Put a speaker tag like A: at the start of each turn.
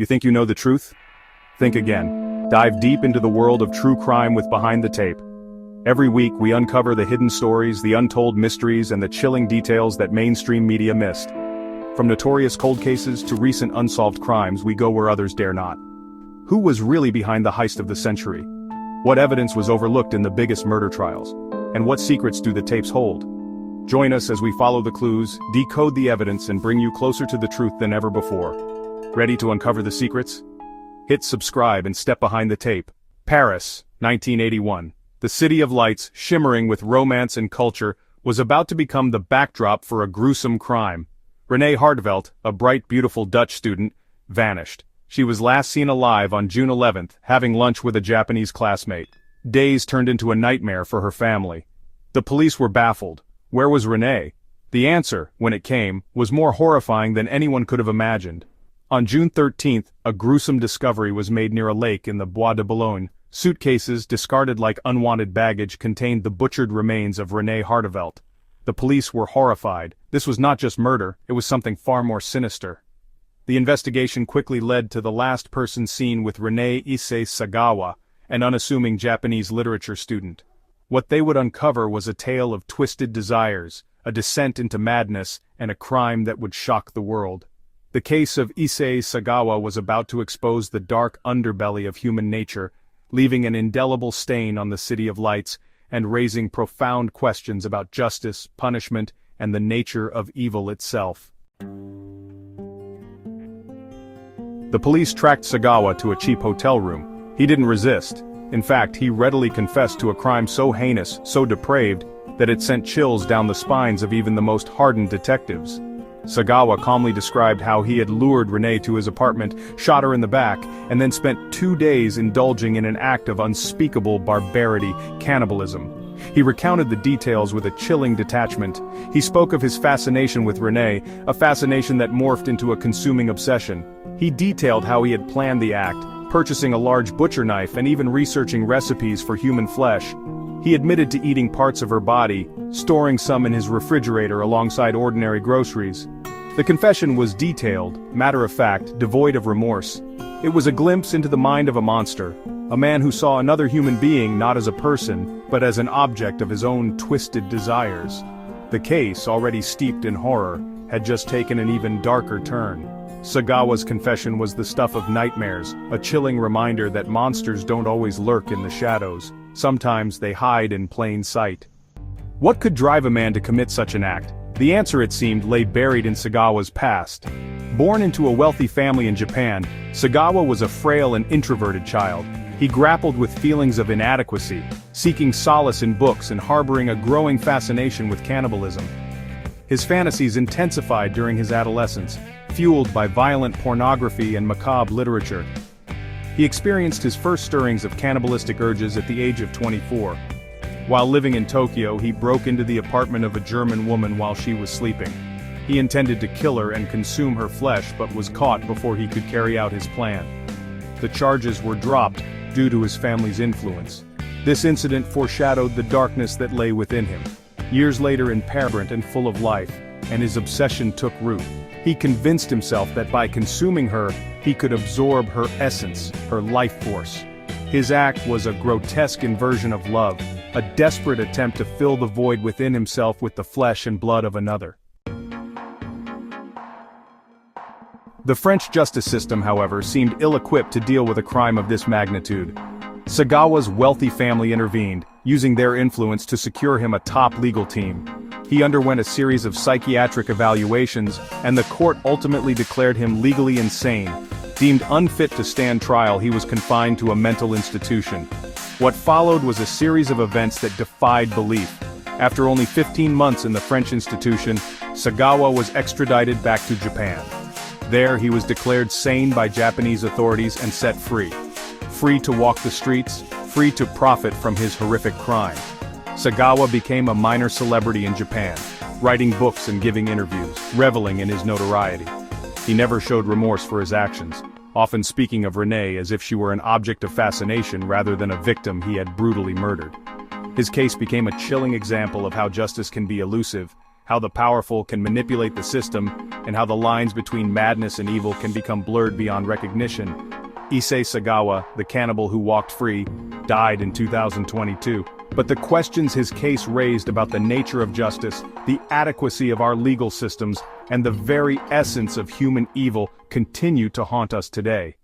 A: You think you know the truth? Think again. Dive deep into the world of true crime with Behind the Tape. Every week we uncover the hidden stories, the untold mysteries, and the chilling details that mainstream media missed. From notorious cold cases to recent unsolved crimes, we go where others dare not. Who was really behind the heist of the century? What evidence was overlooked in the biggest murder trials? And what secrets do the tapes hold? Join us as we follow the clues, decode the evidence, and bring you closer to the truth than ever before. Ready to uncover the secrets? Hit subscribe and step behind the tape. Paris, 1981. The City of Lights, shimmering with romance and culture, was about to become the backdrop for a gruesome crime. Renée Hartevelt, a bright, beautiful Dutch student, vanished. She was last seen alive on June 11th, having lunch with a Japanese classmate. Days turned into a nightmare for her family. The police were baffled. Where was Renée? The answer, when it came, was more horrifying than anyone could have imagined. On June 13th, a gruesome discovery was made near a lake in the Bois de Boulogne. Suitcases, discarded like unwanted baggage, contained the butchered remains of Renée Hartevelt. The police were horrified. This was not just murder, it was something far more sinister. The investigation quickly led to the last person seen with Renée Issei Sagawa, an unassuming Japanese literature student. What they would uncover was a tale of twisted desires, a descent into madness, and a crime that would shock the world. The case of Issei Sagawa was about to expose the dark underbelly of human nature, leaving an indelible stain on the City of Lights, and raising profound questions about justice, punishment, and the nature of evil itself. The police tracked Sagawa to a cheap hotel room. He didn't resist. In fact, he readily confessed to a crime so heinous, so depraved, that it sent chills down the spines of even the most hardened detectives. Sagawa calmly described how he had lured Renée to his apartment, shot her in the back, and then spent 2 days indulging in an act of unspeakable barbarity, cannibalism. He recounted the details with a chilling detachment. He spoke of his fascination with Renée, a fascination that morphed into a consuming obsession. He detailed how he had planned the act, purchasing a large butcher knife and even researching recipes for human flesh. He admitted to eating parts of her body, storing some in his refrigerator alongside ordinary groceries. The confession was detailed, matter-of-fact, devoid of remorse. It was a glimpse into the mind of a monster, a man who saw another human being not as a person, but as an object of his own twisted desires. The case, already steeped in horror, had just taken an even darker turn. Sagawa's confession was the stuff of nightmares, a chilling reminder that monsters don't always lurk in the shadows. Sometimes they hide in plain sight. What could drive a man to commit such an act? The answer, it seemed, lay buried in Sagawa's past. Born into a wealthy family in Japan, Sagawa was a frail and introverted child. He grappled with feelings of inadequacy, seeking solace in books and harboring a growing fascination with cannibalism. His fantasies intensified during his adolescence, fueled by violent pornography and macabre literature. He experienced his first stirrings of cannibalistic urges at the age of 24. While living in Tokyo, he broke into the apartment of a German woman while she was sleeping. He intended to kill her and consume her flesh, but was caught before he could carry out his plan. The charges were dropped due to his family's influence. This incident foreshadowed the darkness that lay within him. Years later, in Paris, and full of life, and his obsession took root. He convinced himself that by consuming her, he could absorb her essence, her life force. His act was a grotesque inversion of love, a desperate attempt to fill the void within himself with the flesh and blood of another. The French justice system, however, seemed ill-equipped to deal with a crime of this magnitude. Sagawa's wealthy family intervened, using their influence to secure him a top legal team. He underwent a series of psychiatric evaluations, and the court ultimately declared him legally insane. Deemed unfit to stand trial, he was confined to a mental institution. What followed was a series of events that defied belief. After only 15 months in the French institution, Sagawa was extradited back to Japan. There he was declared sane by Japanese authorities and set free. Free to walk the streets, free to profit from his horrific crime. Sagawa became a minor celebrity in Japan, writing books and giving interviews, reveling in his notoriety. He never showed remorse for his actions, often speaking of Renée as if she were an object of fascination rather than a victim he had brutally murdered. His case became a chilling example of how justice can be elusive, how the powerful can manipulate the system, and how the lines between madness and evil can become blurred beyond recognition. Issei Sagawa, the cannibal who walked free, died in 2022. But the questions his case raised about the nature of justice, the adequacy of our legal systems, and the very essence of human evil continue to haunt us today.